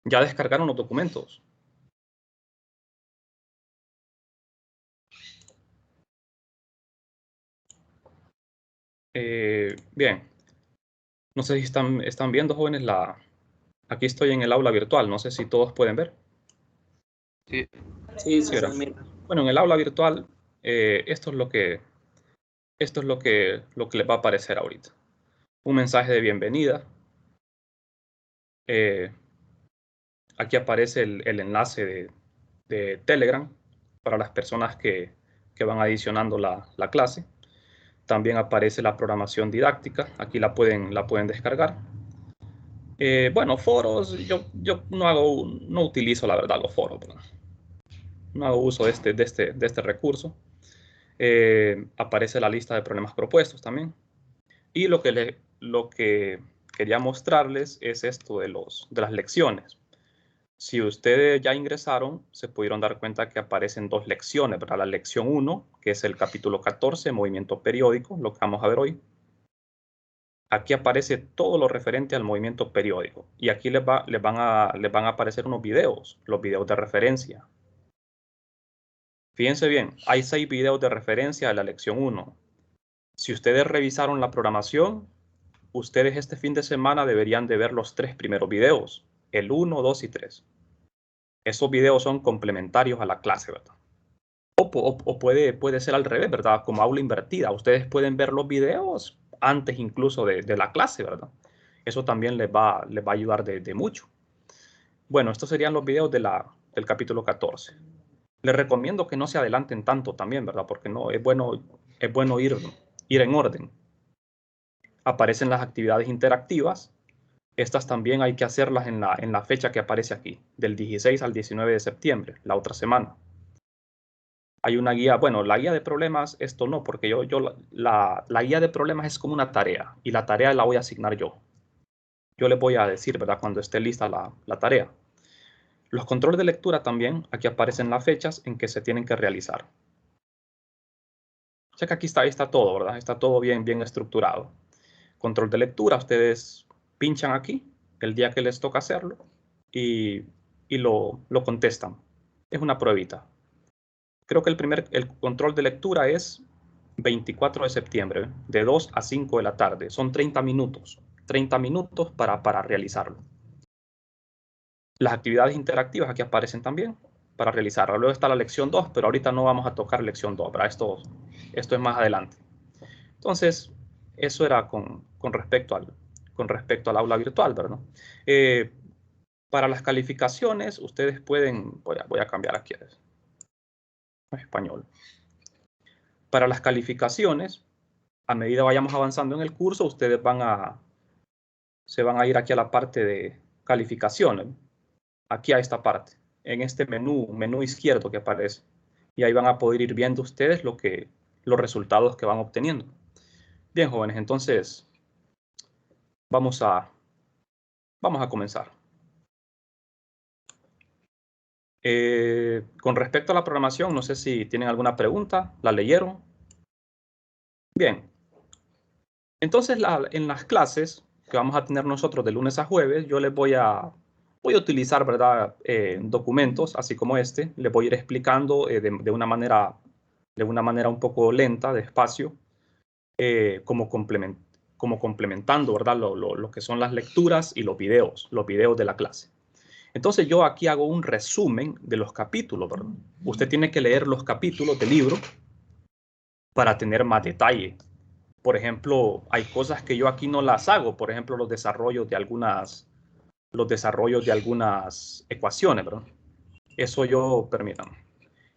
¿Ya descargaron los documentos? Bien. No sé si están viendo, jóvenes, aquí estoy en el aula virtual. No sé si todos pueden ver. Sí. Sí, Sí, se ¿verdad? mira. Bueno, en el aula virtual, esto es lo que les va a aparecer ahorita. Un mensaje de bienvenida. Aquí aparece el enlace de Telegram para las personas que van adicionando la clase. También aparece la programación didáctica. Aquí la pueden descargar. Bueno, foros, yo no utilizo, la verdad, los foros, ¿verdad? No hago uso de este recurso. Aparece la lista de problemas propuestos también. Y lo que quería mostrarles es esto de las lecciones. Si ustedes ya ingresaron, se pudieron dar cuenta que aparecen dos lecciones, ¿verdad? La lección 1, que es el capítulo 14, movimiento periódico, lo que vamos a ver hoy. Aquí aparece todo lo referente al movimiento periódico. Y aquí les van a aparecer unos videos, los videos de referencia. Fíjense bien, hay 6 videos de referencia de la lección 1. Si ustedes revisaron la programación, ustedes este fin de semana deberían de ver los 3 primeros videos, el 1, 2 y 3. Esos videos son complementarios a la clase, ¿verdad? O puede ser al revés, ¿verdad? Como aula invertida. Ustedes pueden ver los videos antes incluso de la clase, ¿verdad? Eso también les va a ayudar de mucho. Bueno, estos serían los videos del capítulo 14. Les recomiendo que no se adelanten tanto también, ¿verdad? Porque no, es bueno ir en orden. Aparecen las actividades interactivas. Estas también hay que hacerlas en la fecha que aparece aquí, del 16 al 19 de septiembre, la otra semana. Hay una guía, bueno, la guía de problemas, esto no, porque la guía de problemas es como una tarea, y la tarea la voy a asignar yo. Yo les voy a decir, ¿verdad? Cuando esté lista la tarea. Los controles de lectura también, aquí aparecen las fechas en que se tienen que realizar. O sea que aquí está todo, ¿verdad? Está todo bien estructurado. Control de lectura, ustedes pinchan aquí el día que les toca hacerlo y lo contestan. Es una pruebita. Creo que el control de lectura es 24 de septiembre, de 2 a 5 de la tarde. Son 30 minutos. 30 minutos para realizarlo. Las actividades interactivas aquí aparecen también para realizarlo. Luego está la lección 2, pero ahorita no vamos a tocar lección 2, ¿verdad? Esto es más adelante. Entonces, eso era con respecto al aula virtual, ¿verdad? Para las calificaciones, ustedes pueden, voy a cambiar aquí a español. Para las calificaciones, a medida vayamos avanzando en el curso, ustedes se van a ir aquí a la parte de calificaciones, aquí a esta parte, en este menú izquierdo que aparece. Y ahí van a poder ir viendo ustedes los resultados que van obteniendo. Bien, jóvenes, entonces vamos a comenzar. Con respecto a la programación, no sé si tienen alguna pregunta, ¿la leyeron? Bien. Entonces, en las clases que vamos a tener nosotros de lunes a jueves, yo les voy a utilizar, ¿verdad? Documentos, así como este. Les voy a ir explicando de una manera un poco lenta, despacio, como complementando, ¿verdad? Lo que son las lecturas y los videos de la clase. Entonces, yo aquí hago un resumen de los capítulos, ¿verdad? Usted tiene que leer los capítulos del libro para tener más detalle. Por ejemplo, hay cosas que yo aquí no las hago, por ejemplo, los desarrollos de algunas ecuaciones, ¿verdad? Permítanme,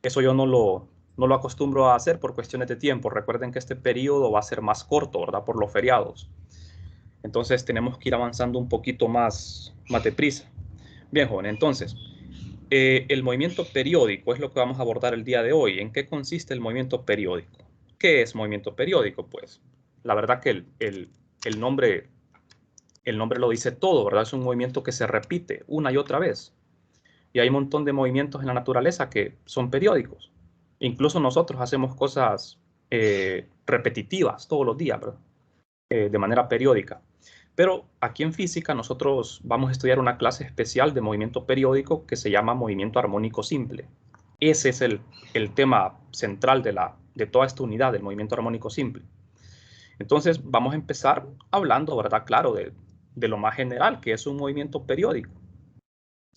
eso yo no lo acostumbro a hacer por cuestiones de tiempo. Recuerden que este periodo va a ser más corto, ¿verdad? Por los feriados. Entonces tenemos que ir avanzando un poquito más deprisa. Bien, joven, entonces, el movimiento periódico es lo que vamos a abordar el día de hoy. ¿En qué consiste el movimiento periódico? ¿Qué es movimiento periódico? Pues la verdad que el nombre lo dice todo, ¿verdad? Es un movimiento que se repite una y otra vez. Y hay un montón de movimientos en la naturaleza que son periódicos. Incluso nosotros hacemos cosas repetitivas todos los días, ¿verdad? De manera periódica. Pero aquí en física nosotros vamos a estudiar una clase especial de movimiento periódico que se llama movimiento armónico simple. Ese es el tema central de toda esta unidad del movimiento armónico simple. Entonces vamos a empezar hablando, ¿verdad? Claro, de lo más general, que es un movimiento periódico.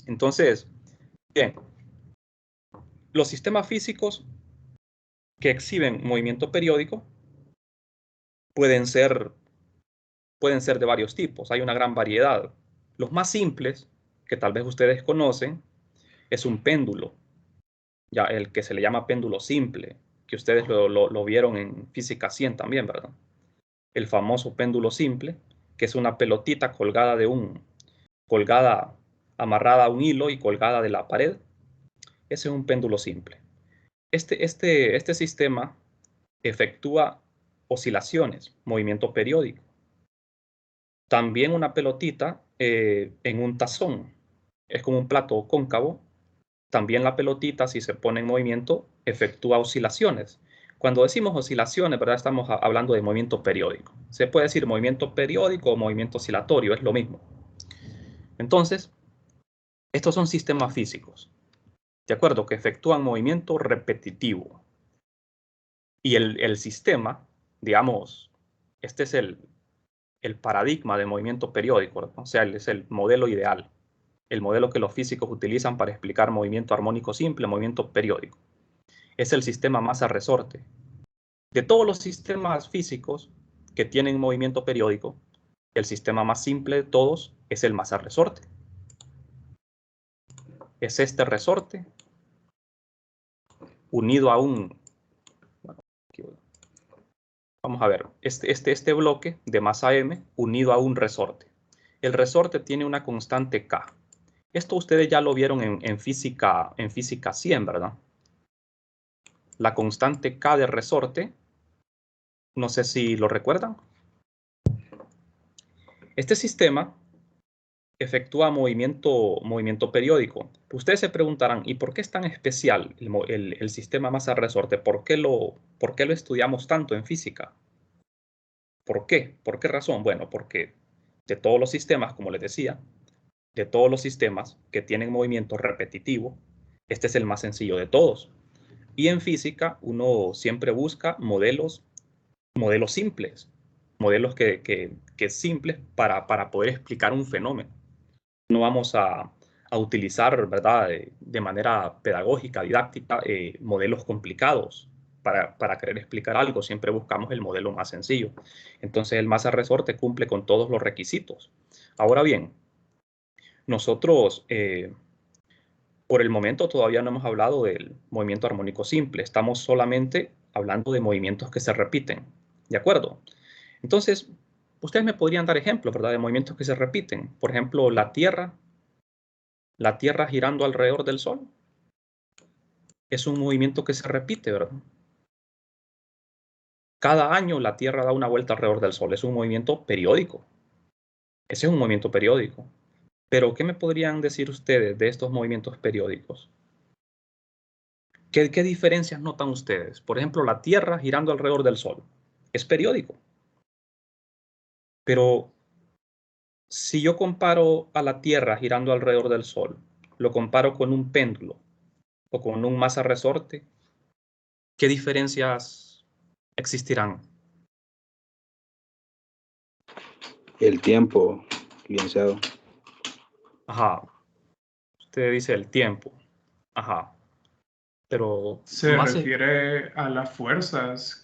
Entonces, bien, los sistemas físicos que exhiben movimiento periódico pueden ser de varios tipos, hay una gran variedad. Los más simples, que tal vez ustedes conocen, es un péndulo, ya el que se le llama péndulo simple, que ustedes lo vieron en física 100 también, ¿verdad? El famoso péndulo simple, que es una pelotita colgada, amarrada a un hilo y colgada de la pared. Ese es un péndulo simple. Este sistema efectúa oscilaciones, movimiento periódico. También una pelotita en un tazón. Es como un plato cóncavo. También la pelotita, si se pone en movimiento, efectúa oscilaciones. Cuando decimos oscilaciones, ¿verdad? Estamos hablando de movimiento periódico. Se puede decir movimiento periódico o movimiento oscilatorio, es lo mismo. Entonces, estos son sistemas físicos, ¿de acuerdo? Que efectúan movimiento repetitivo. Y el sistema, digamos, este es el paradigma de movimiento periódico, ¿verdad? O sea, es el modelo ideal, el modelo que los físicos utilizan para explicar movimiento armónico simple, movimiento periódico. Es el sistema masa resorte. De todos los sistemas físicos que tienen movimiento periódico, el sistema más simple de todos es el masa resorte. Es este resorte unido a un... Vamos a ver, este bloque de masa m unido a un resorte. El resorte tiene una constante K. Esto ustedes ya lo vieron en física 100, ¿verdad? La constante K de resorte, no sé si lo recuerdan. Este sistema efectúa movimiento periódico. Ustedes se preguntarán, ¿y por qué es tan especial el sistema masa-resorte? ¿Por qué lo estudiamos tanto en física? ¿Por qué? ¿Por qué razón? Bueno, porque de todos los sistemas, como les decía, de todos los sistemas que tienen movimiento repetitivo, este es el más sencillo de todos. Y en física uno siempre busca modelos simples, modelos que simples para poder explicar un fenómeno. No vamos a utilizar, ¿verdad?, de manera pedagógica, didáctica, modelos complicados para querer explicar algo. Siempre buscamos el modelo más sencillo. Entonces el masa resorte cumple con todos los requisitos. Ahora bien, nosotros por el momento todavía no hemos hablado del movimiento armónico simple. Estamos solamente hablando de movimientos que se repiten. ¿De acuerdo? Entonces, ustedes me podrían dar ejemplos, ¿verdad?, de movimientos que se repiten. Por ejemplo, la Tierra girando alrededor del Sol. Es un movimiento que se repite, ¿verdad? Cada año la Tierra da una vuelta alrededor del Sol. Es un movimiento periódico. Ese es un movimiento periódico. Pero, ¿qué me podrían decir ustedes de estos movimientos periódicos? ¿Qué diferencias notan ustedes? Por ejemplo, la Tierra girando alrededor del Sol. Es periódico. Pero, si yo comparo a la Tierra girando alrededor del Sol, lo comparo con un péndulo o con un masa resorte, ¿qué diferencias existirán? El tiempo, licenciado. Ajá. Usted dice el tiempo. Ajá. Pero Se refiere a las fuerzas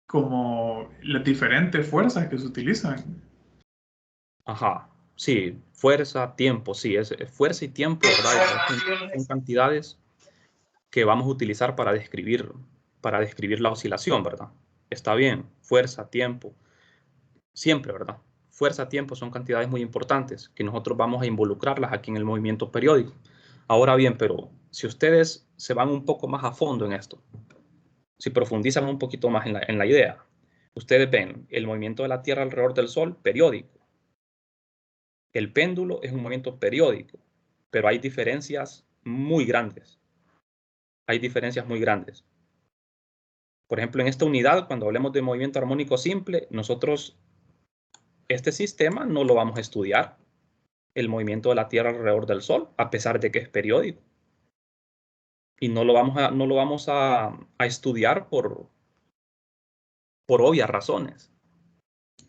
como las diferentes fuerzas que se utilizan. Ajá. Sí, fuerza, tiempo, sí, es fuerza y tiempo, ¿verdad? Son cantidades que vamos a utilizar para describir la oscilación, ¿verdad? Está bien, fuerza, tiempo, siempre, ¿verdad? Fuerza, tiempo son cantidades muy importantes que nosotros vamos a involucrarlas aquí en el movimiento periódico. Ahora bien, pero si ustedes se van un poco más a fondo en esto, si profundizan un poquito más en la idea, ustedes ven el movimiento de la Tierra alrededor del Sol periódico. El péndulo es un movimiento periódico, pero hay diferencias muy grandes. Hay diferencias muy grandes. Por ejemplo, en esta unidad, cuando hablemos de movimiento armónico simple, nosotros este sistema no lo vamos a estudiar, el movimiento de la Tierra alrededor del Sol, a pesar de que es periódico. Y no lo vamos a estudiar por obvias razones.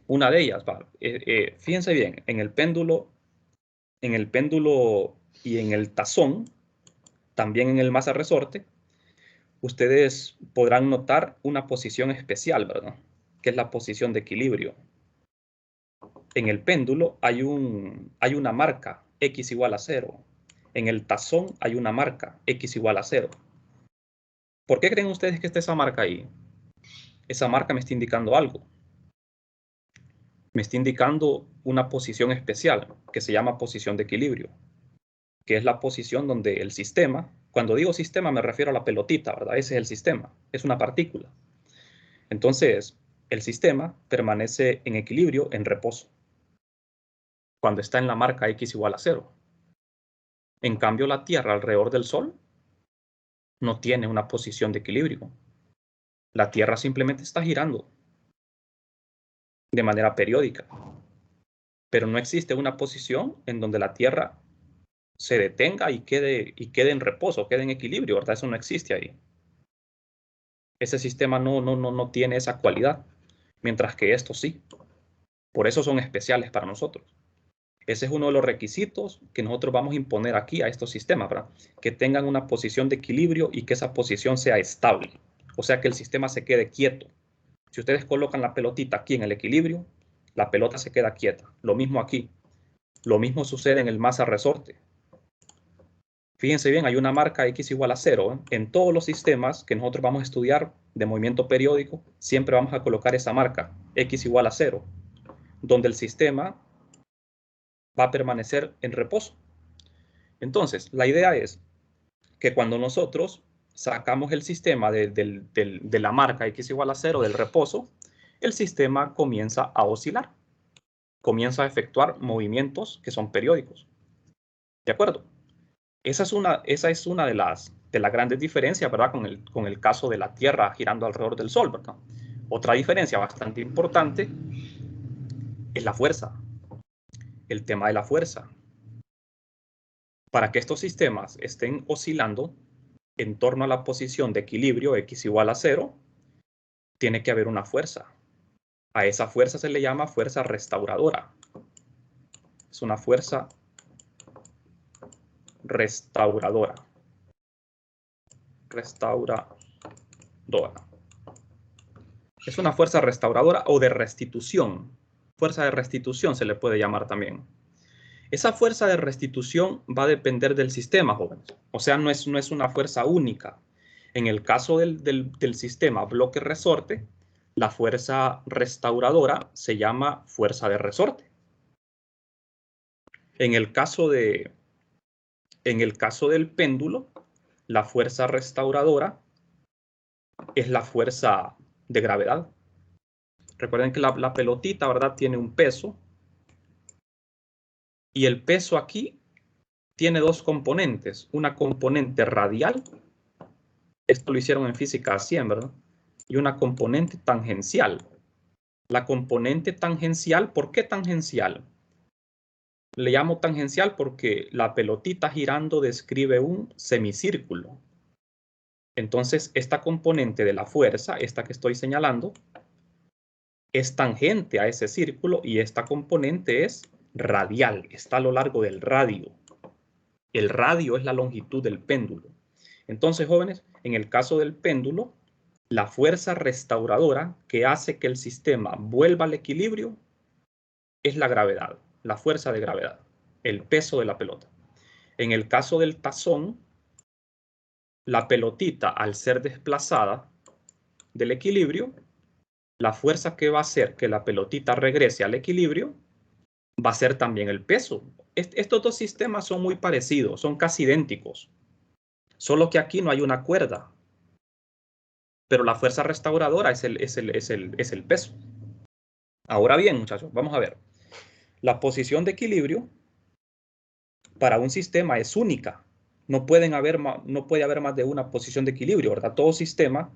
Una de ellas, fíjense bien, en el péndulo y en el tazón, también en el masa resorte, ustedes podrán notar una posición especial, ¿verdad? Que es la posición de equilibrio. En el péndulo hay una marca, X igual a 0. En el tazón hay una marca, X igual a 0. ¿Por qué creen ustedes que está esa marca ahí? Esa marca me está indicando algo. Me está indicando una posición especial que se llama posición de equilibrio, que es la posición donde el sistema, cuando digo sistema me refiero a la pelotita, ¿verdad? Ese es el sistema, es una partícula. Entonces, el sistema permanece en equilibrio, en reposo, cuando está en la marca X igual a 0. En cambio, la Tierra alrededor del Sol no tiene una posición de equilibrio. La Tierra simplemente está girando de manera periódica, pero no existe una posición en donde la Tierra se detenga y quede en reposo, quede en equilibrio, ¿verdad? Eso no existe ahí. Ese sistema no tiene esa cualidad, mientras que estos sí. Por eso son especiales para nosotros. Ese es uno de los requisitos que nosotros vamos a imponer aquí a estos sistemas, ¿verdad? Que tengan una posición de equilibrio y que esa posición sea estable. O sea, que el sistema se quede quieto. Si ustedes colocan la pelotita aquí en el equilibrio, la pelota se queda quieta. Lo mismo aquí. Lo mismo sucede en el masa resorte. Fíjense bien, hay una marca X igual a 0. En todos los sistemas que nosotros vamos a estudiar de movimiento periódico, siempre vamos a colocar esa marca X igual a 0, donde el sistema va a permanecer en reposo. Entonces, la idea es que cuando nosotros sacamos el sistema de la marca X igual a 0 del reposo, el sistema comienza a oscilar, comienza a efectuar movimientos que son periódicos. ¿De acuerdo? Esa es una de las grandes diferencias, ¿verdad? Con el caso de la Tierra girando alrededor del Sol, ¿verdad? Otra diferencia bastante importante es la fuerza, el tema de la fuerza. Para que estos sistemas estén oscilando en torno a la posición de equilibrio X igual a 0, tiene que haber una fuerza. A esa fuerza se le llama fuerza restauradora. Es una fuerza restauradora. Es una fuerza restauradora o de restitución. Fuerza de restitución se le puede llamar también. Esa fuerza de restitución va a depender del sistema, jóvenes. O sea, no es una fuerza única. En el caso del sistema bloque resorte, la fuerza restauradora se llama fuerza de resorte. En el caso del péndulo, la fuerza restauradora es la fuerza de gravedad. Recuerden que la pelotita, ¿verdad?, tiene un peso. Y el peso aquí tiene dos componentes. Una componente radial. Esto lo hicieron en física 100, ¿verdad? Y una componente tangencial. La componente tangencial, ¿por qué tangencial? Le llamo tangencial porque la pelotita girando describe un semicírculo. Entonces, esta componente de la fuerza, esta que estoy señalando, es tangente a ese círculo y esta componente es radial, está a lo largo del radio. El radio es la longitud del péndulo. Entonces, jóvenes, en el caso del péndulo, la fuerza restauradora que hace que el sistema vuelva al equilibrio es la gravedad, la fuerza de gravedad, el peso de la pelota. En el caso del tazón, la pelotita, al ser desplazada del equilibrio, la fuerza que va a hacer que la pelotita regrese al equilibrio va a ser también el peso. Estos dos sistemas son muy parecidos, son casi idénticos, solo que aquí no hay una cuerda, pero la fuerza restauradora es el peso. Ahora bien, muchachos, vamos a ver. La posición de equilibrio para un sistema es única. No puede haber más de una posición de equilibrio, ¿verdad? Todo sistema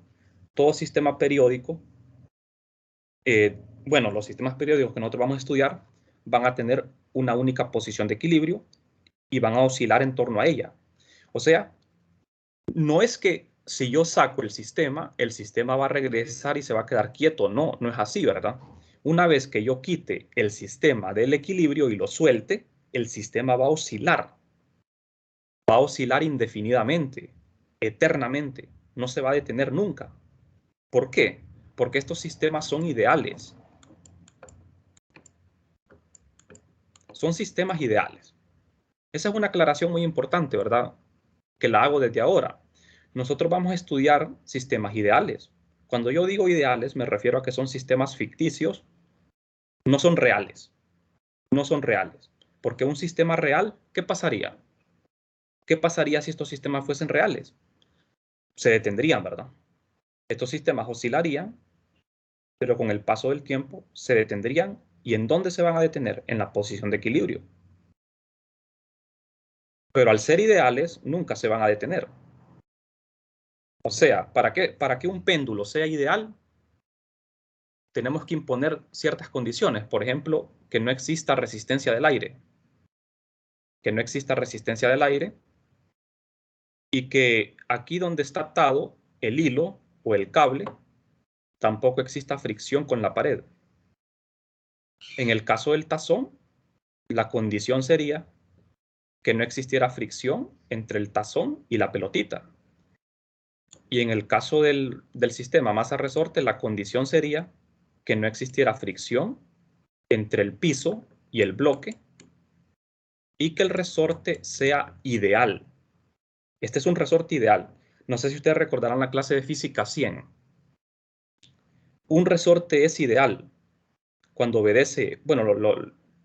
periódico bueno, los sistemas periódicos que nosotros vamos a estudiar van a tener una única posición de equilibrio y van a oscilar en torno a ella. O sea, no es que si yo saco el sistema va a regresar y se va a quedar quieto. No, no es así, ¿verdad? Una vez que yo quite el sistema del equilibrio y lo suelte, el sistema va a oscilar. Va a oscilar indefinidamente, eternamente. No se va a detener nunca. ¿Por qué? Porque estos sistemas son ideales. Son sistemas ideales. Esa es una aclaración muy importante, ¿verdad? Que la hago desde ahora. Nosotros vamos a estudiar sistemas ideales. Cuando yo digo ideales, me refiero a que son sistemas ficticios, no son reales. No son reales. Porque un sistema real, ¿qué pasaría? ¿Qué pasaría si estos sistemas fuesen reales? Se detendrían, ¿verdad? Estos sistemas oscilarían, pero con el paso del tiempo se detendrían. ¿Y en dónde se van a detener? En la posición de equilibrio. Pero al ser ideales, nunca se van a detener. O sea, para que un péndulo sea ideal, tenemos que imponer ciertas condiciones. Por ejemplo, que no exista resistencia del aire. Que no exista resistencia del aire y que aquí donde está atado el hilo o el cable, tampoco exista fricción con la pared. En el caso del tazón, la condición sería que no existiera fricción entre el tazón y la pelotita. Y en el caso del sistema masa-resorte, la condición sería que no existiera fricción entre el piso y el bloque y que el resorte sea ideal. Este es un resorte ideal. No sé si ustedes recordarán la clase de física 100. Un resorte es ideal cuando obedece, bueno,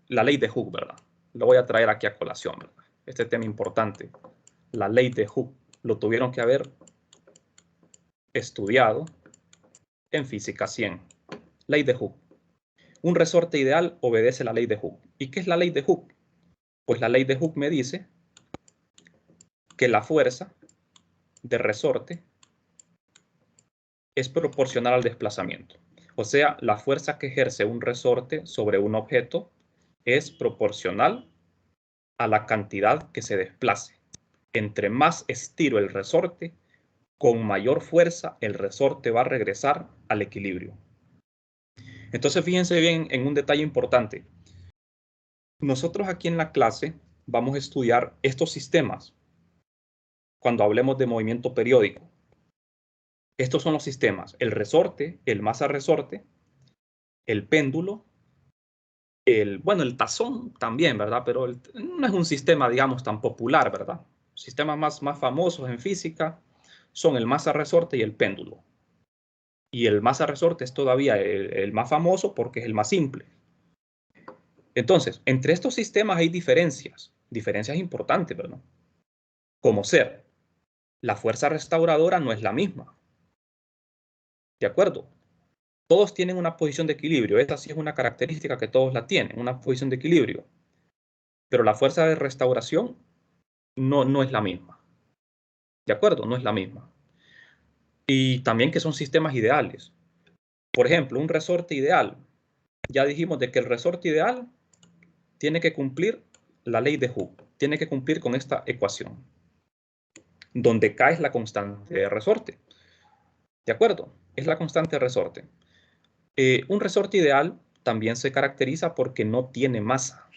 la ley de Hooke, ¿verdad? Lo voy a traer aquí a colación, ¿verdad? Este tema importante. La ley de Hooke. Lo tuvieron que haber estudiado en física 100. Ley de Hooke. Un resorte ideal obedece la ley de Hooke. ¿Y qué es la ley de Hooke? Pues la ley de Hooke me dice que la fuerza de resorte es proporcional al desplazamiento. O sea, la fuerza que ejerce un resorte sobre un objeto es proporcional a la cantidad que se desplace. Entre más estiro el resorte, con mayor fuerza el resorte va a regresar al equilibrio. Entonces, fíjense bien en un detalle importante. Nosotros aquí en la clase vamos a estudiar estos sistemas cuando hablemos de movimiento periódico. Estos son los sistemas: el resorte, el masa-resorte, el péndulo, el tazón también, ¿verdad? Pero no es un sistema, digamos, tan popular, ¿verdad? Sistemas más famosos en física son el masa-resorte y el péndulo. Y el masa-resorte es todavía el más famoso porque es el más simple. Entonces, entre estos sistemas hay diferencias importantes, ¿verdad? Como ser, la fuerza restauradora no es la misma. ¿De acuerdo? Todos tienen una posición de equilibrio. Esta sí es una característica que todos la tienen, una posición de equilibrio. Pero la fuerza de restauración no es la misma. ¿De acuerdo? No es la misma. Y también que son sistemas ideales. Por ejemplo, un resorte ideal. Ya dijimos de que el resorte ideal tiene que cumplir la ley de Hooke. Tiene que cumplir con esta ecuación, donde K es la constante de resorte. ¿De acuerdo? Es la constante de resorte. Un resorte ideal también se caracteriza porque no tiene masa.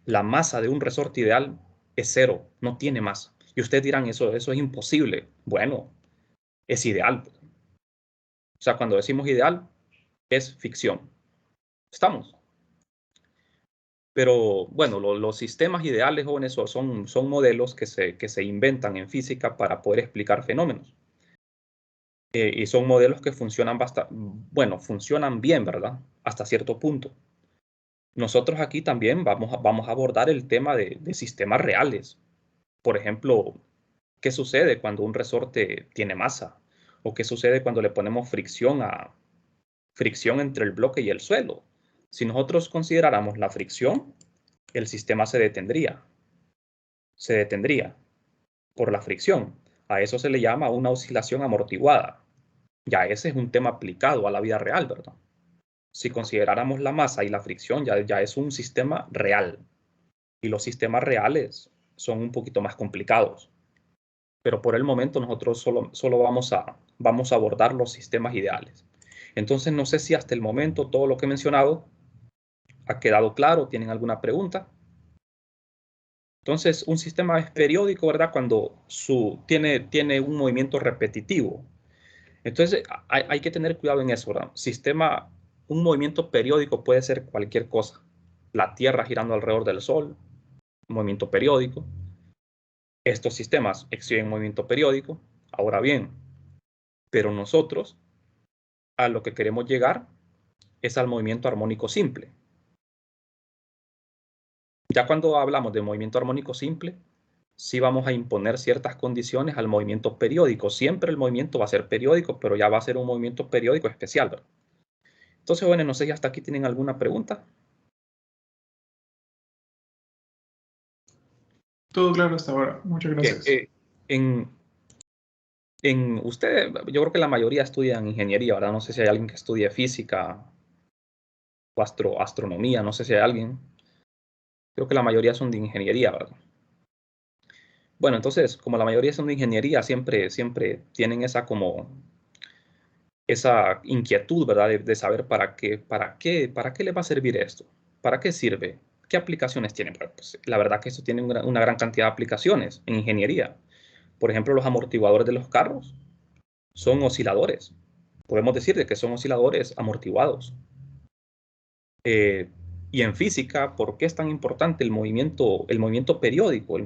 La masa de un resorte ideal es cero, no tiene masa. Y ustedes dirán, eso es imposible. Bueno, es ideal. O sea, cuando decimos ideal, es ficción. ¿Estamos? Pero bueno, los sistemas ideales, jóvenes, son modelos que se inventan en física para poder explicar fenómenos. Y son modelos que funcionan funcionan bien, ¿verdad? Hasta cierto punto. Nosotros aquí también vamos a abordar el tema de sistemas reales. Por ejemplo, ¿qué sucede cuando un resorte tiene masa? ¿O qué sucede cuando le ponemos fricción entre el bloque y el suelo? Si nosotros consideráramos la fricción, el sistema se detendría. Se detendría por la fricción. A eso se le llama una oscilación amortiguada. Ya ese es un tema aplicado a la vida real, ¿verdad? Si consideráramos la masa y la fricción, ya es un sistema real. Y los sistemas reales son un poquito más complicados. Pero por el momento nosotros solo vamos a abordar los sistemas ideales. Entonces no sé si hasta el momento todo lo que he mencionado ha quedado claro. ¿Tienen alguna pregunta? Entonces un sistema es periódico, ¿verdad? Cuando tiene un movimiento repetitivo. Entonces hay que tener cuidado en eso, ¿verdad? Un movimiento periódico puede ser cualquier cosa. La Tierra girando alrededor del Sol, movimiento periódico. Estos sistemas exhiben movimiento periódico. Ahora bien, pero nosotros a lo que queremos llegar es al movimiento armónico simple. Ya cuando hablamos de movimiento armónico simple, sí vamos a imponer ciertas condiciones al movimiento periódico. Siempre el movimiento va a ser periódico, pero ya va a ser un movimiento periódico especial, ¿verdad? Entonces, bueno, no sé si hasta aquí tienen alguna pregunta. Todo claro hasta ahora. Muchas Bien, gracias. ustedes, yo creo que la mayoría estudian ingeniería, ¿verdad? No sé si hay alguien que estudie física o astronomía, no sé si hay alguien. Creo que la mayoría son de ingeniería, ¿verdad? Bueno, entonces, como la mayoría son de ingeniería, siempre tienen esa inquietud, ¿verdad? De saber para qué les va a servir esto, para qué sirve, qué aplicaciones tiene. Pues, la verdad que esto tiene una gran cantidad de aplicaciones en ingeniería. Por ejemplo, los amortiguadores de los carros son osciladores. Podemos decir de que son osciladores amortiguados. Y en física, ¿por qué es tan importante el movimiento periódico?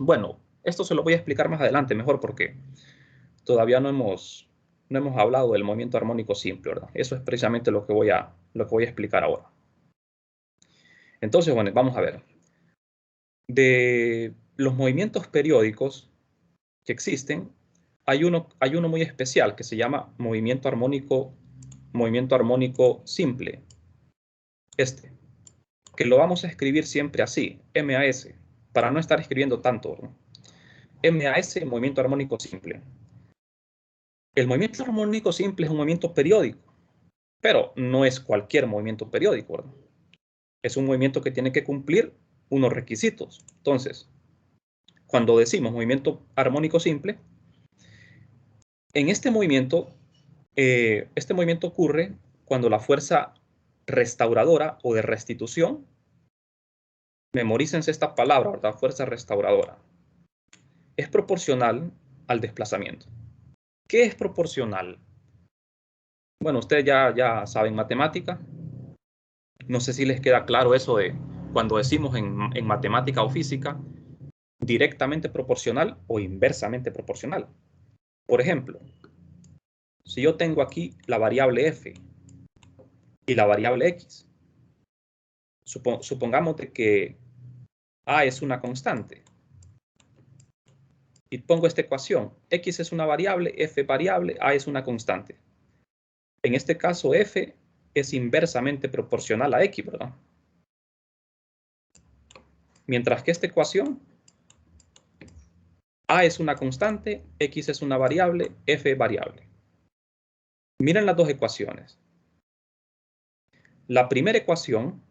Bueno, esto se lo voy a explicar más adelante mejor porque todavía no hemos hablado del movimiento armónico simple, ¿verdad? Eso es precisamente lo que voy a explicar ahora. Entonces, bueno, vamos a ver. De los movimientos periódicos que existen, hay uno muy especial que se llama movimiento armónico simple. Que lo vamos a escribir siempre así, MAS, para no estar escribiendo tanto, ¿no? MAS, movimiento armónico simple. El movimiento armónico simple es un movimiento periódico, pero no es cualquier movimiento periódico, ¿verdad? Es un movimiento que tiene que cumplir unos requisitos. Entonces, cuando decimos movimiento armónico simple, en este movimiento ocurre cuando la fuerza restauradora o de restitución, memorícense esta palabra, ¿verdad? Fuerza restauradora, es proporcional al desplazamiento. ¿Qué es proporcional? Bueno, ustedes ya saben matemática. No sé si les queda claro eso de cuando decimos en matemática o física, directamente proporcional o inversamente proporcional. Por ejemplo, si yo tengo aquí la variable f y la variable x, supongamos de que a es una constante y pongo esta ecuación, x es una variable, f variable, a es una constante. En este caso f es inversamente proporcional a x, ¿verdad? Mientras que esta ecuación, a es una constante, x es una variable, f es variable. Miren las dos ecuaciones. La primera ecuación,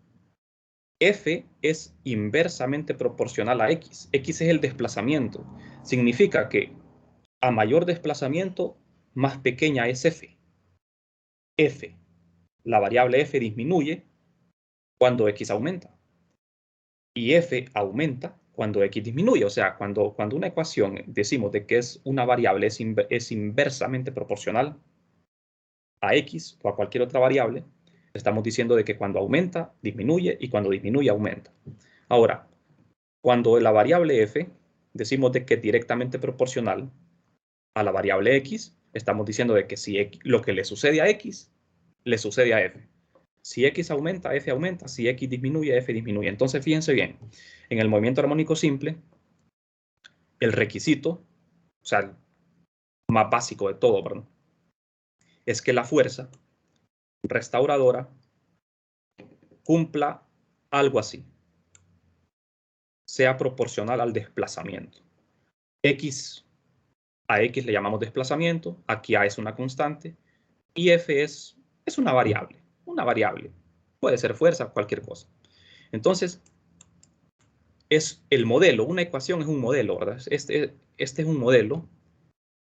f es inversamente proporcional a x. X es el desplazamiento. Significa que a mayor desplazamiento, más pequeña es f. F, la variable f disminuye cuando x aumenta. Y f aumenta cuando x disminuye. O sea, cuando una ecuación decimos de que es una variable es inversamente proporcional a x o a cualquier otra variable, estamos diciendo de que cuando aumenta, disminuye y cuando disminuye, aumenta. Ahora, cuando la variable f decimos de que es directamente proporcional a la variable x, estamos diciendo de que si lo que le sucede a x, le sucede a f. Si x aumenta, f aumenta. Si x disminuye, f disminuye. Entonces, fíjense bien, en el movimiento armónico simple, el requisito, o sea, el más básico de todo, perdón, es que la fuerza restauradora cumpla algo así, sea proporcional al desplazamiento. X A X le llamamos desplazamiento, aquí A es una constante, y F es una variable. Una variable. Puede ser fuerza, cualquier cosa. Entonces, es el modelo. Una ecuación es un modelo, ¿verdad? Este es un modelo.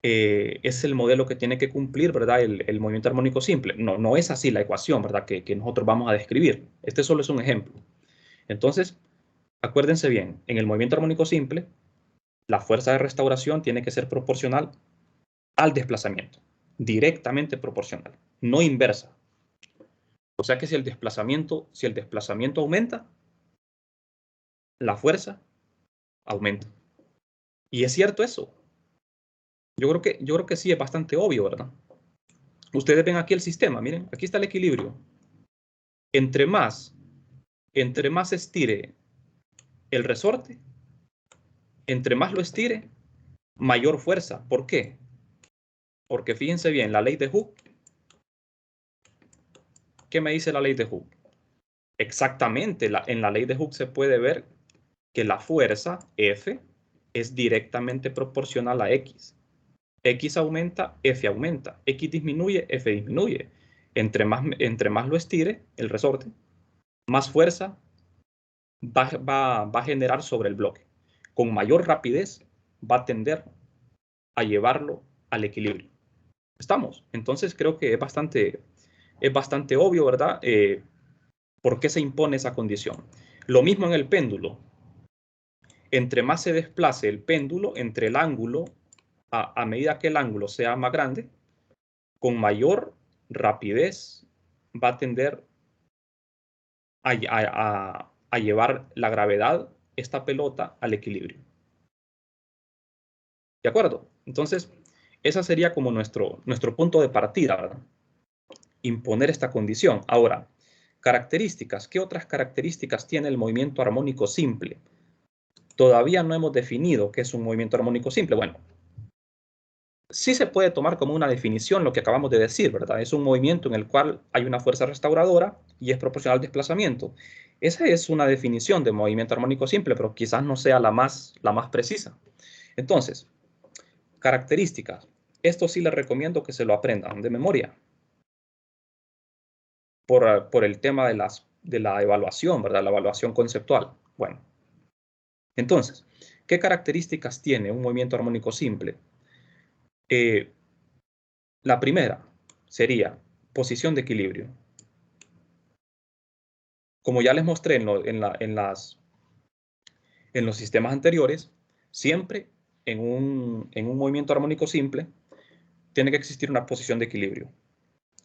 Es el modelo que tiene que cumplir, ¿verdad? El movimiento armónico simple. No es así la ecuación, ¿verdad? Que nosotros vamos a describir. Este solo es un ejemplo. Entonces, acuérdense bien, en el movimiento armónico simple, la fuerza de restauración tiene que ser proporcional al desplazamiento. Directamente proporcional, no inversa. O sea que si el desplazamiento aumenta, la fuerza aumenta. Y es cierto eso. Yo creo que sí es bastante obvio, ¿verdad? Ustedes ven aquí el sistema, miren, aquí está el equilibrio. Entre más estire el resorte, entre más lo estire, mayor fuerza. ¿Por qué? Porque fíjense bien, la ley de Hooke. ¿Qué me dice la ley de Hooke? Exactamente, en la ley de Hooke se puede ver que la fuerza F es directamente proporcional a X. X aumenta, F aumenta. X disminuye, F disminuye. Entre más lo estire el resorte, más fuerza va a generar sobre el bloque. Con mayor rapidez va a tender a llevarlo al equilibrio. ¿Estamos? Entonces creo que es bastante obvio, ¿verdad? ¿Por qué se impone esa condición? Lo mismo en el péndulo. Entre más se desplace el péndulo entre el ángulo, a medida que el ángulo sea más grande, con mayor rapidez va a tender a llevar la gravedad, esta pelota, al equilibrio. ¿De acuerdo? Entonces, esa sería como nuestro punto de partida, ¿verdad? Imponer esta condición. Ahora, características. ¿Qué otras características tiene el movimiento armónico simple? Todavía no hemos definido qué es un movimiento armónico simple. Bueno, sí se puede tomar como una definición lo que acabamos de decir, ¿verdad? Es un movimiento en el cual hay una fuerza restauradora y es proporcional al desplazamiento. Esa es una definición de movimiento armónico simple, pero quizás no sea la más precisa. Entonces, características. Esto sí les recomiendo que se lo aprendan de memoria. Por el tema de la evaluación, ¿verdad? La evaluación conceptual. Bueno, entonces, ¿qué características tiene un movimiento armónico simple? La primera sería posición de equilibrio. Como ya les mostré en los sistemas anteriores, siempre en un movimiento armónico simple tiene que existir una posición de equilibrio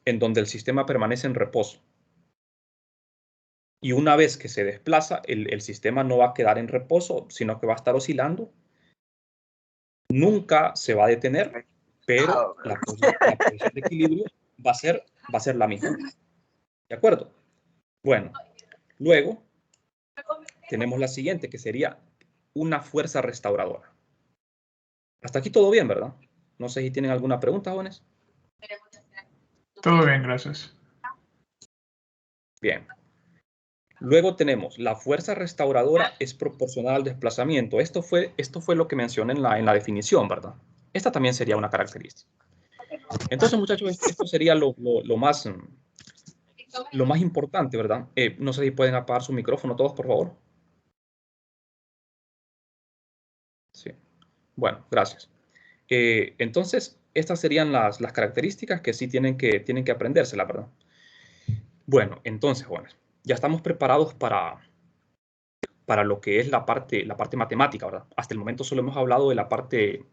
en donde el sistema permanece en reposo. Y una vez que se desplaza, el sistema no va a quedar en reposo, sino que va a estar oscilando. Nunca se va a detener, pero la posición de equilibrio va a ser la misma. ¿De acuerdo? Bueno, luego tenemos la siguiente, que sería una fuerza restauradora. Hasta aquí todo bien, ¿verdad? No sé si tienen alguna pregunta, jóvenes. Todo bien, gracias. Bien. Luego tenemos la fuerza restauradora es proporcional al desplazamiento. Esto fue lo que mencioné en la definición, ¿verdad? Esta también sería una característica. Entonces, muchachos, esto sería lo más importante, ¿verdad? No sé si pueden apagar su micrófono todos, por favor. Sí. Bueno, gracias. Entonces, estas serían las características que sí tienen que aprenderse, la verdad. Bueno, entonces, jóvenes, ya estamos preparados para lo que es la parte matemática, ¿verdad? Hasta el momento solo hemos hablado de la parte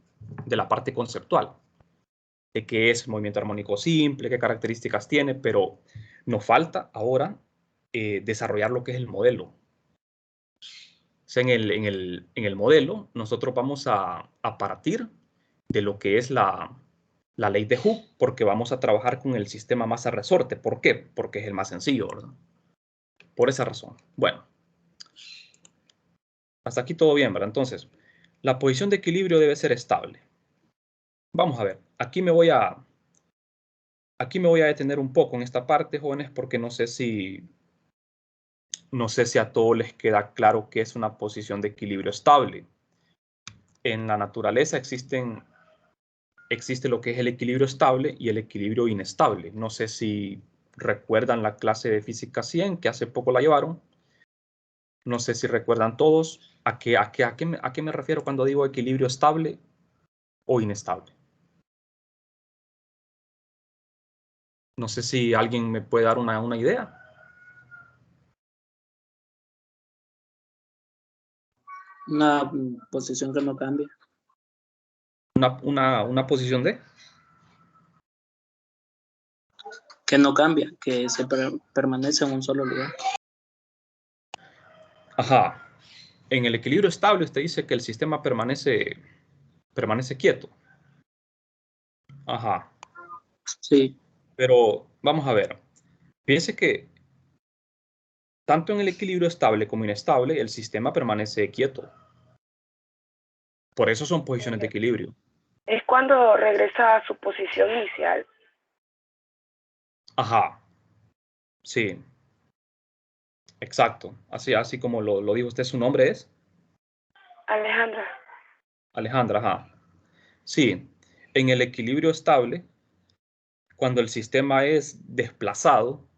conceptual, de qué es movimiento armónico simple, qué características tiene, pero nos falta ahora desarrollar lo que es el modelo. O sea, en el modelo nosotros vamos a partir de lo que es la ley de Hooke, porque vamos a trabajar con el sistema masa-resorte. ¿Por qué? Porque es el más sencillo, ¿verdad? Por esa razón. Bueno, hasta aquí todo bien, ¿verdad? Entonces, la posición de equilibrio debe ser estable. Vamos a ver, aquí me voy a detener un poco en esta parte, jóvenes, porque no sé si a todos les queda claro qué es una posición de equilibrio estable. En la naturaleza existen existe lo que es el equilibrio estable y el equilibrio inestable. No sé si recuerdan la clase de física 100, que hace poco la llevaron. No sé si recuerdan todos a qué me refiero cuando digo equilibrio estable o inestable. No sé si alguien me puede dar una idea. Una posición que no cambia. Una posición de... Que no cambia, que se permanece en un solo lugar. Ajá. En el equilibrio estable usted dice que el sistema permanece quieto. Ajá. Sí. Pero vamos a ver. Piense que tanto en el equilibrio estable como inestable, el sistema permanece quieto. Por eso son posiciones de equilibrio. Es cuando regresa a su posición inicial. Ajá. Sí. Exacto. Así como lo dijo usted, ¿su nombre es? Alejandra. Alejandra, ajá. Sí. En el equilibrio estable, cuando el sistema es desplazado,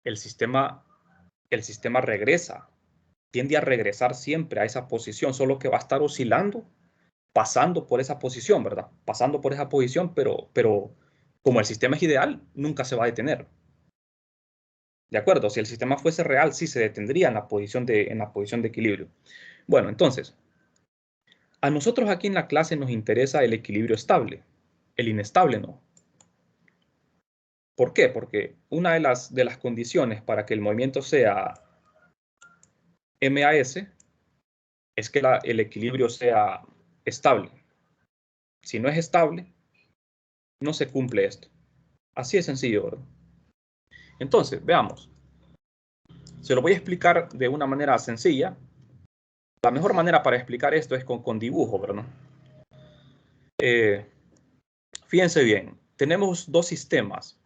el sistema regresa. Tiende a regresar siempre a esa posición, solo que va a estar oscilando, pasando por esa posición, ¿verdad? Pasando por esa posición, pero como el sistema es ideal, nunca se va a detener. ¿De acuerdo? Si el sistema fuese real, sí se detendría en la posición de equilibrio. Bueno, entonces, a nosotros aquí en la clase nos interesa el equilibrio estable. El inestable no. ¿Por qué? Porque una de las condiciones para que el movimiento sea MAS es que el equilibrio sea estable. Si no es estable, no se cumple esto. Así de sencillo, ¿verdad? Entonces, veamos. Se lo voy a explicar de una manera sencilla. La mejor manera para explicar esto es con dibujo, ¿verdad? Fíjense bien, tenemos dos sistemas.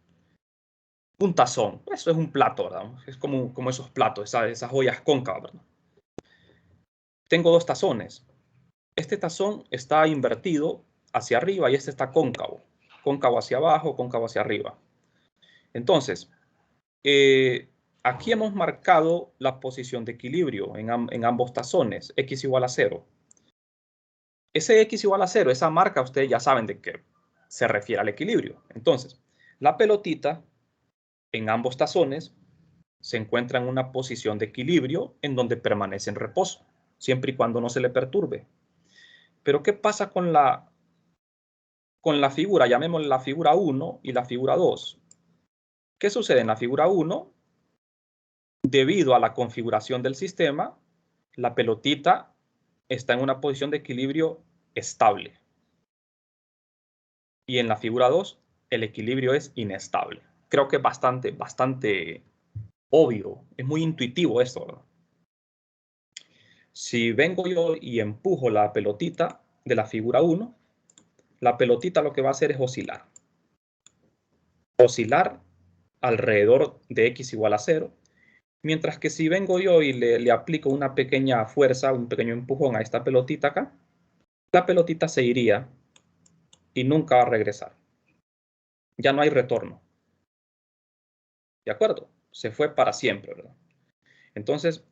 Un tazón, eso es un plato, ¿verdad? Es como esos platos, esas ollas cóncavas, ¿verdad? Tengo dos tazones. Este tazón está invertido hacia arriba y este está cóncavo. Cóncavo hacia abajo, cóncavo hacia arriba. Entonces, aquí hemos marcado la posición de equilibrio en ambos tazones, x igual a 0. Ese x igual a 0, esa marca, ustedes ya saben de qué se refiere al equilibrio. Entonces, la pelotita en ambos tazones se encuentra en una posición de equilibrio en donde permanece en reposo, siempre y cuando no se le perturbe. Pero, ¿qué pasa con la figura? Llamémosle la figura 1 y la figura 2. ¿Qué sucede en la figura 1? Debido a la configuración del sistema, la pelotita está en una posición de equilibrio estable. Y en la figura 2, el equilibrio es inestable. Creo que es bastante obvio, es muy intuitivo esto, ¿verdad? Si vengo yo y empujo la pelotita de la figura 1, la pelotita lo que va a hacer es oscilar. Oscilar alrededor de x igual a 0. Mientras que si vengo yo y le aplico una pequeña fuerza, un pequeño empujón a esta pelotita acá, la pelotita se iría y nunca va a regresar. Ya no hay retorno. ¿De acuerdo? Se fue para siempre, ¿verdad? Entonces,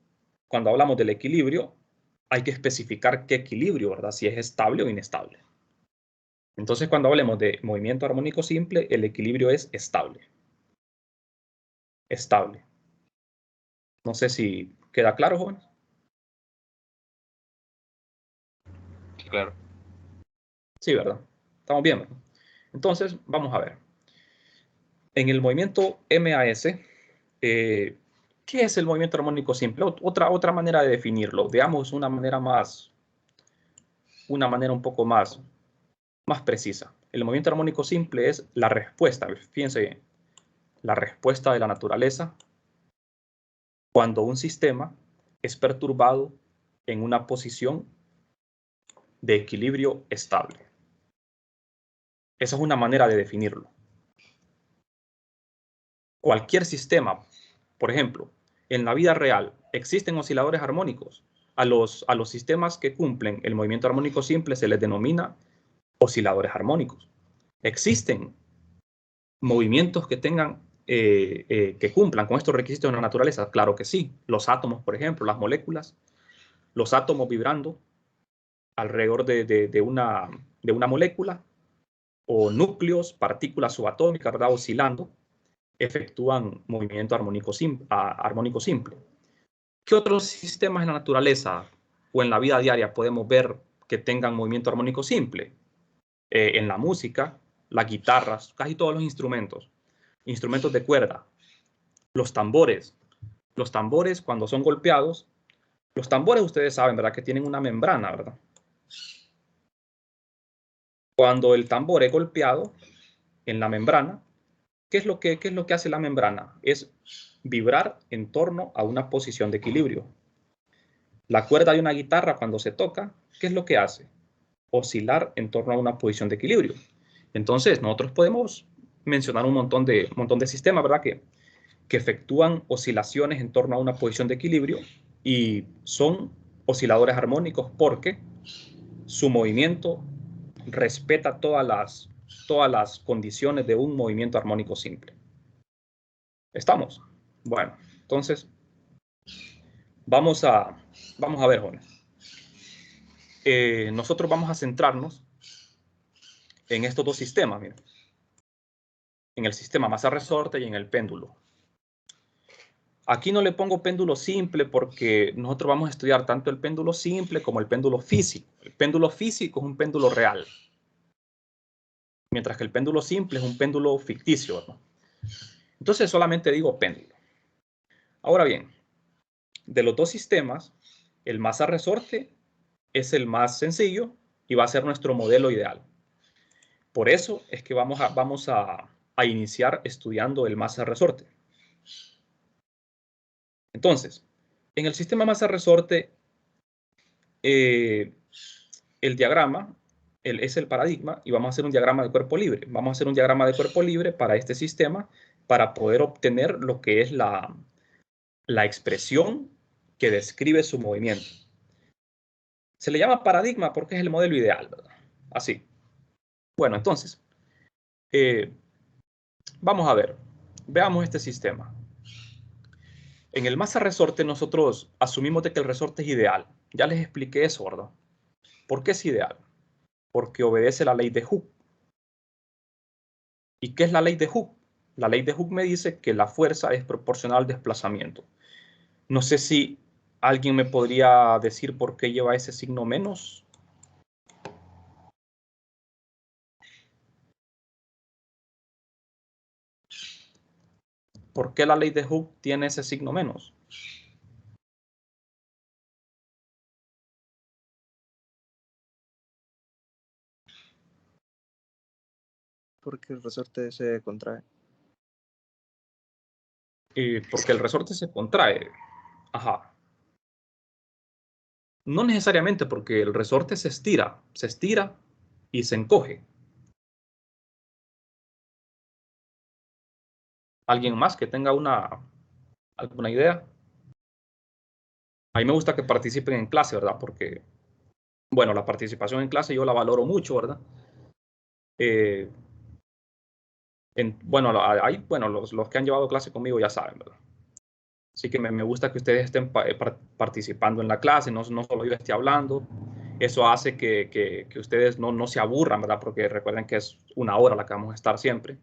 cuando hablamos del equilibrio, hay que especificar qué equilibrio, ¿verdad? Si es estable o inestable. Entonces, cuando hablemos de movimiento armónico simple, el equilibrio es estable. Estable. No sé si queda claro, jóvenes. Claro. Sí, ¿verdad? Estamos bien, ¿verdad? Entonces, vamos a ver. En el movimiento MAS, ¿qué es el movimiento armónico simple? Otra manera de definirlo. Veamos una manera un poco más precisa. El movimiento armónico simple es la respuesta. Fíjense bien. La respuesta de la naturaleza cuando un sistema es perturbado en una posición de equilibrio estable. Esa es una manera de definirlo. Cualquier sistema, por ejemplo, en la vida real existen osciladores armónicos. A los sistemas que cumplen el movimiento armónico simple se les denomina osciladores armónicos. ¿Existen movimientos que tengan, que cumplan con estos requisitos de la naturaleza? Claro que sí. Los átomos, por ejemplo, las moléculas, los átomos vibrando alrededor de una molécula, o núcleos, partículas subatómicas, ¿verdad? Oscilando, efectúan movimiento armónico simple. ¿Qué otros sistemas en la naturaleza o en la vida diaria podemos ver que tengan movimiento armónico simple? En la música, las guitarras, casi todos los instrumentos de cuerda, los tambores. Los tambores, cuando son golpeados, los tambores ustedes saben, ¿verdad? Que tienen una membrana, ¿verdad? Cuando el tambor es golpeado en la membrana, ¿qué es lo que hace la membrana? Es vibrar en torno a una posición de equilibrio. La cuerda de una guitarra, cuando se toca, ¿qué es lo que hace? Oscilar en torno a una posición de equilibrio. Entonces, nosotros podemos mencionar un montón de sistemas, ¿verdad? Que efectúan oscilaciones en torno a una posición de equilibrio y son osciladores armónicos porque su movimiento respeta todas las condiciones de un movimiento armónico simple. ¿Estamos? Bueno, entonces vamos a ver, jóvenes. Nosotros vamos a centrarnos en estos dos sistemas, miren. En el sistema masa-resorte y en el péndulo. Aquí no le pongo péndulo simple porque nosotros vamos a estudiar tanto el péndulo simple como el péndulo físico. El péndulo físico es un péndulo real, mientras que el péndulo simple es un péndulo ficticio, ¿no? Entonces solamente digo péndulo. Ahora bien, de los dos sistemas, el masa-resorte es el más sencillo y va a ser nuestro modelo ideal. Por eso es que vamos a iniciar estudiando el masa-resorte. Entonces, en el sistema masa-resorte, el diagrama es el paradigma y vamos a hacer un diagrama de cuerpo libre. Vamos a hacer un diagrama de cuerpo libre para este sistema para poder obtener lo que es la expresión que describe su movimiento. Se le llama paradigma porque es el modelo ideal, ¿verdad? Así. Bueno, entonces, vamos a ver. Veamos este sistema. En el masa-resorte nosotros asumimos de que el resorte es ideal. Ya les expliqué eso, ¿verdad? ¿Por qué es ideal? Porque obedece la ley de Hooke. ¿Y qué es la ley de Hooke? La ley de Hooke me dice que la fuerza es proporcional al desplazamiento. No sé si alguien me podría decir por qué lleva ese signo menos. ¿Por qué la ley de Hooke tiene ese signo menos? Porque el resorte se contrae. Porque el resorte se contrae. Ajá. No necesariamente, porque el resorte se estira y se encoge. ¿Alguien más que tenga alguna idea? A mí me gusta que participen en clase, ¿verdad? Porque, bueno, la participación en clase yo la valoro mucho, ¿verdad? Bueno, los que han llevado clase conmigo ya saben, ¿verdad? Así que me gusta que ustedes estén participando en la clase, no solo yo esté hablando. Eso hace que ustedes no se aburran, ¿verdad? Porque recuerden que es una hora la que vamos a estar siempre,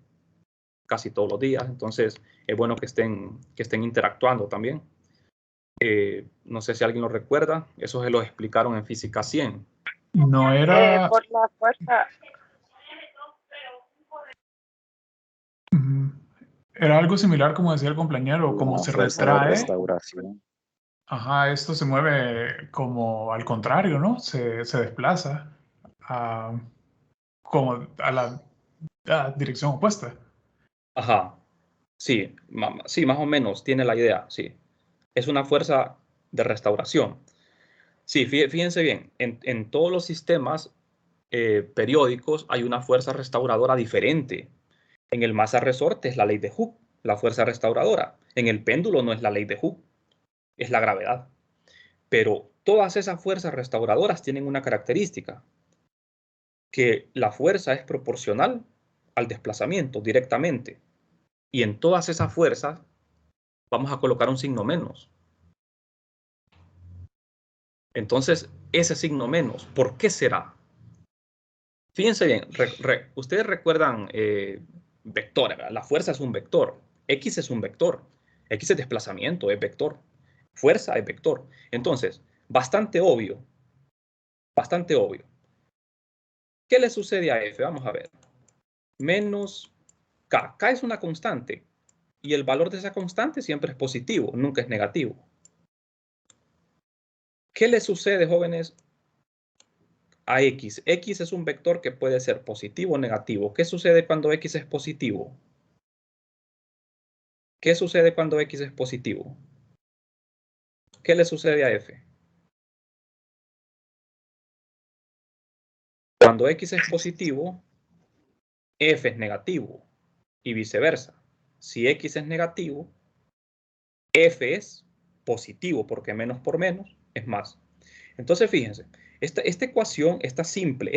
casi todos los días. Entonces, es bueno que estén interactuando también. No sé si alguien lo recuerda. Eso se lo explicaron en Física 100. No era... Por la fuerza. Era algo similar, como decía el compañero, como se retrae. Restauración. Ajá, esto se mueve como al contrario, ¿no? Se desplaza como a la dirección opuesta. Ajá. Sí, más o menos tiene la idea, sí. Es una fuerza de restauración. Sí, fíjense bien, en todos los sistemas periódicos hay una fuerza restauradora diferente. En el masa-resorte es la ley de Hooke, la fuerza restauradora. En el péndulo no es la ley de Hooke, es la gravedad. Pero todas esas fuerzas restauradoras tienen una característica, que la fuerza es proporcional al desplazamiento directamente. Y en todas esas fuerzas vamos a colocar un signo menos. Entonces, ese signo menos, ¿por qué será? Fíjense bien, ustedes recuerdan vectores, ¿verdad? La fuerza es un vector, X es un vector, X es desplazamiento, es vector, fuerza es vector. Entonces, bastante obvio. ¿Qué le sucede a F? Vamos a ver. Menos K. K es una constante y el valor de esa constante siempre es positivo, nunca es negativo. ¿Qué le sucede, jóvenes, a X? X es un vector que puede ser positivo o negativo. ¿Qué sucede cuando X es positivo? ¿Qué sucede cuando X es positivo? ¿Qué le sucede a F? Cuando X es positivo, F es negativo y viceversa. Si X es negativo, F es positivo porque menos por menos es más. Entonces, fíjense, esta ecuación, esta simple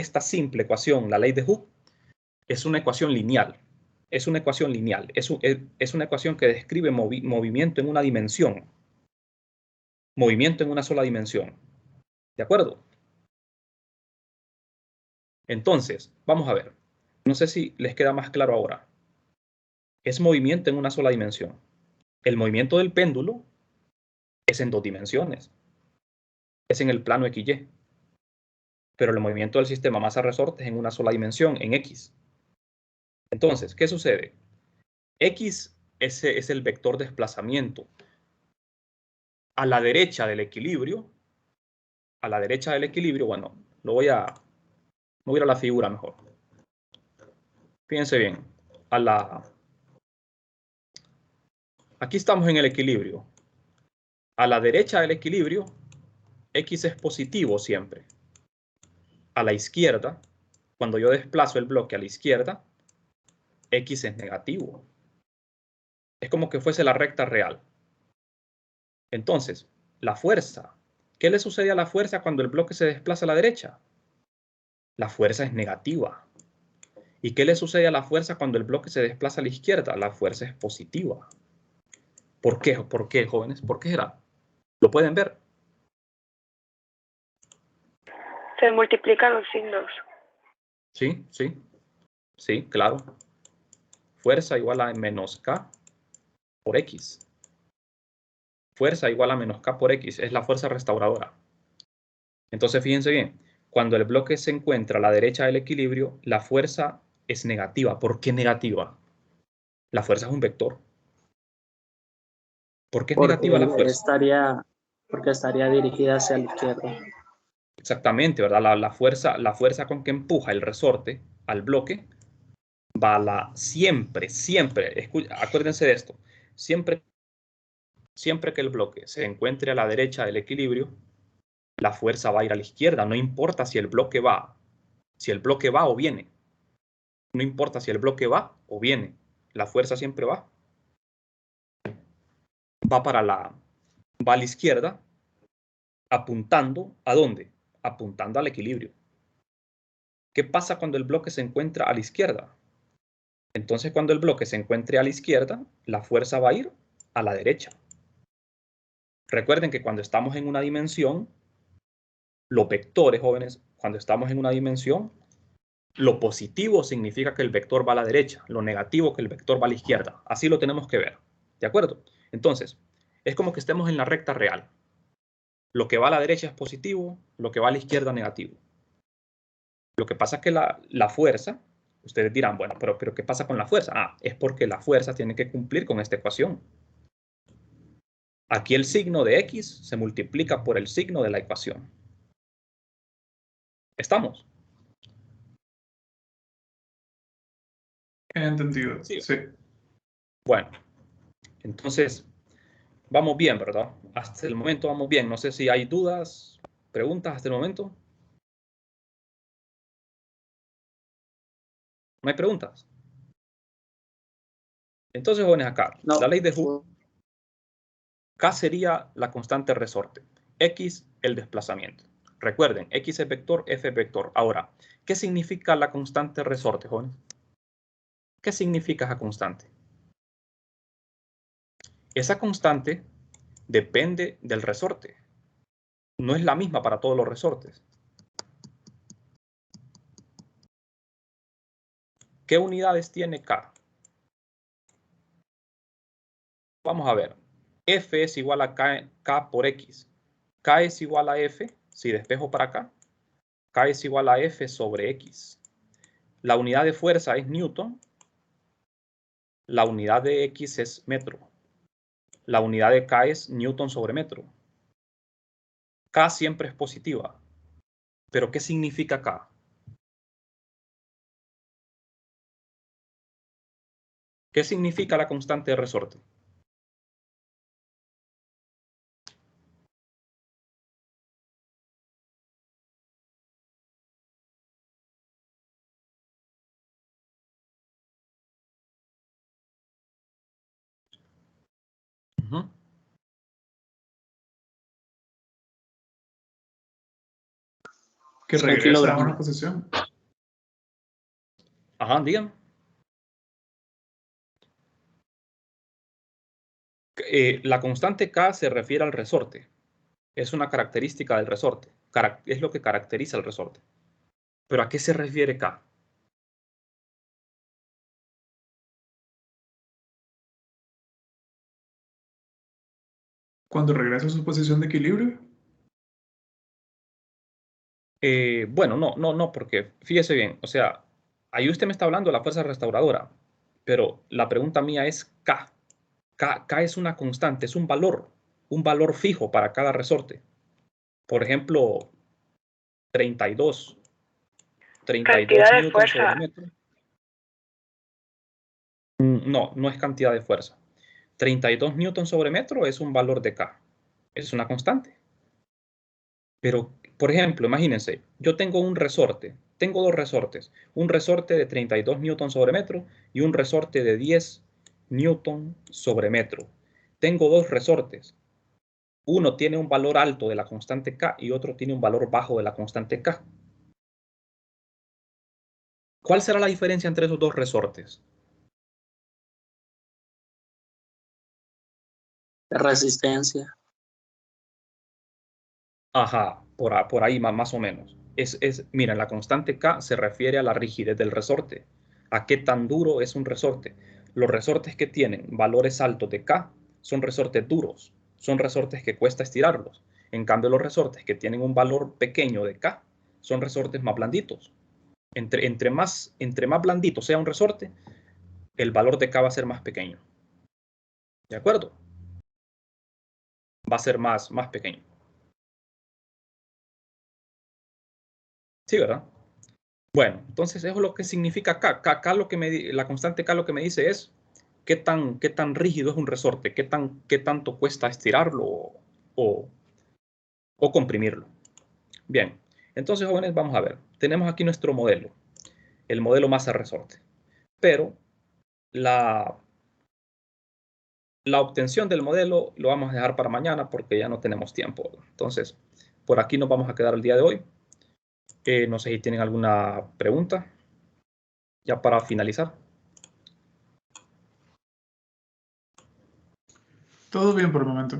ecuación, la ley de Hooke, es una ecuación lineal. Es una ecuación lineal. Es una ecuación que describe movimiento en una dimensión. Movimiento en una sola dimensión. ¿De acuerdo? Entonces, vamos a ver. No sé si les queda más claro ahora. Es movimiento en una sola dimensión. El movimiento del péndulo es en dos dimensiones. Es en el plano XY. Pero el movimiento del sistema masa-resorte es en una sola dimensión, en X. Entonces, ¿qué sucede? X es el vector desplazamiento. A la derecha del equilibrio, bueno, voy a ir a la figura mejor. Fíjense bien, aquí estamos en el equilibrio. A la derecha del equilibrio, X es positivo siempre. A la izquierda, cuando yo desplazo el bloque a la izquierda, X es negativo. Es como que fuese la recta real. Entonces, la fuerza. ¿Qué le sucede a la fuerza cuando el bloque se desplaza a la derecha? La fuerza es negativa. ¿Y qué le sucede a la fuerza cuando el bloque se desplaza a la izquierda? La fuerza es positiva. ¿Por qué? ¿Por qué, jóvenes? ¿Por qué será? ¿Lo pueden ver? Se multiplican los signos. Sí, sí. Sí, claro. Fuerza igual a menos K por X. Fuerza igual a menos K por X. Es la fuerza restauradora. Entonces, fíjense bien. Cuando el bloque se encuentra a la derecha del equilibrio, la fuerza es negativa. ¿Por qué negativa? La fuerza es un vector. ¿Por qué es negativa la fuerza? Porque estaría dirigida hacia la izquierda. Exactamente, ¿verdad? La fuerza con que empuja el resorte al bloque va siempre, acuérdense de esto, siempre que el bloque se encuentre a la derecha del equilibrio, la fuerza va a ir a la izquierda, no importa si el bloque va o viene. No importa si el bloque va o viene, la fuerza siempre va. Va a la izquierda, apuntando ¿a dónde? Apuntando al equilibrio. ¿Qué pasa cuando el bloque se encuentra a la izquierda? Entonces, cuando el bloque se encuentre a la izquierda, la fuerza va a ir a la derecha. Recuerden que cuando estamos en una dimensión, los vectores, jóvenes, cuando estamos en una dimensión, lo positivo significa que el vector va a la derecha, lo negativo que el vector va a la izquierda. Así lo tenemos que ver. ¿De acuerdo? Entonces, es como que estemos en la recta real. Lo que va a la derecha es positivo, lo que va a la izquierda negativo. Lo que pasa es que la fuerza, ustedes dirán, bueno, pero ¿qué pasa con la fuerza? Ah, es porque la fuerza tiene que cumplir con esta ecuación. Aquí el signo de X se multiplica por el signo de la ecuación. ¿Estamos? He entendido, Sí. sí. Bueno, entonces vamos bien, ¿verdad? Hasta el momento vamos bien. No sé si hay dudas, preguntas hasta el momento. ¿No hay preguntas? Entonces, jóvenes, acá, No. la ley de Hooke, K sería la constante resorte, X el desplazamiento. Recuerden, X es vector, F es vector. Ahora, ¿qué significa la constante resorte, jóvenes? ¿Qué significa esa constante? Esa constante depende del resorte. No es la misma para todos los resortes. ¿Qué unidades tiene K? Vamos a ver. F es igual a K por X. K es igual a F, si despejo para acá. K es igual a F sobre X. La unidad de fuerza es Newton. La unidad de X es metro. La unidad de K es Newton sobre metro. K siempre es positiva. ¿Pero qué significa K? ¿Qué significa la constante de resorte? Uh-huh. Que Son regresa a kilogramos. una posición. Ajá, díganme. La constante K se refiere al resorte. Es una característica del resorte. Es lo que caracteriza el resorte. ¿Pero a qué se refiere K? Cuando regresa a su posición de equilibrio. Bueno, no, porque fíjese bien, o sea, ahí usted me está hablando de la fuerza restauradora, pero la pregunta mía es K. K es una constante, es un valor fijo para cada resorte. Por ejemplo, 32 Cantidad de newtons sobre fuerza. metro. No es cantidad de fuerza. 32 newtons sobre metro es un valor de K. Es una constante. Pero, por ejemplo, imagínense, yo tengo un resorte, tengo dos resortes, un resorte de 32 newtons sobre metro y un resorte de 10 newtons sobre metro. Tengo dos resortes. Uno tiene un valor alto de la constante K y otro tiene un valor bajo de la constante K. ¿Cuál será la diferencia entre esos dos resortes? Resistencia. Ajá, por ahí más o menos. Miren, la constante K se refiere a la rigidez del resorte. ¿A qué tan duro es un resorte? Los resortes que tienen valores altos de K son resortes duros, son resortes que cuesta estirarlos. En cambio, los resortes que tienen un valor pequeño de K son resortes más blanditos. Entre más blandito sea un resorte, el valor de K va a ser más pequeño. ¿De acuerdo? Va a ser más pequeño. Sí, ¿verdad? Bueno, entonces eso es lo que significa K. K lo que la constante K lo que me dice es qué tan rígido es un resorte, qué tanto cuesta estirarlo o comprimirlo. Bien, entonces jóvenes, vamos a ver. Tenemos aquí nuestro modelo, el modelo masa resorte. Pero la obtención del modelo lo vamos a dejar para mañana porque ya no tenemos tiempo. Entonces, por aquí nos vamos a quedar el día de hoy. No sé si tienen alguna pregunta ya para finalizar. Todo bien por el momento.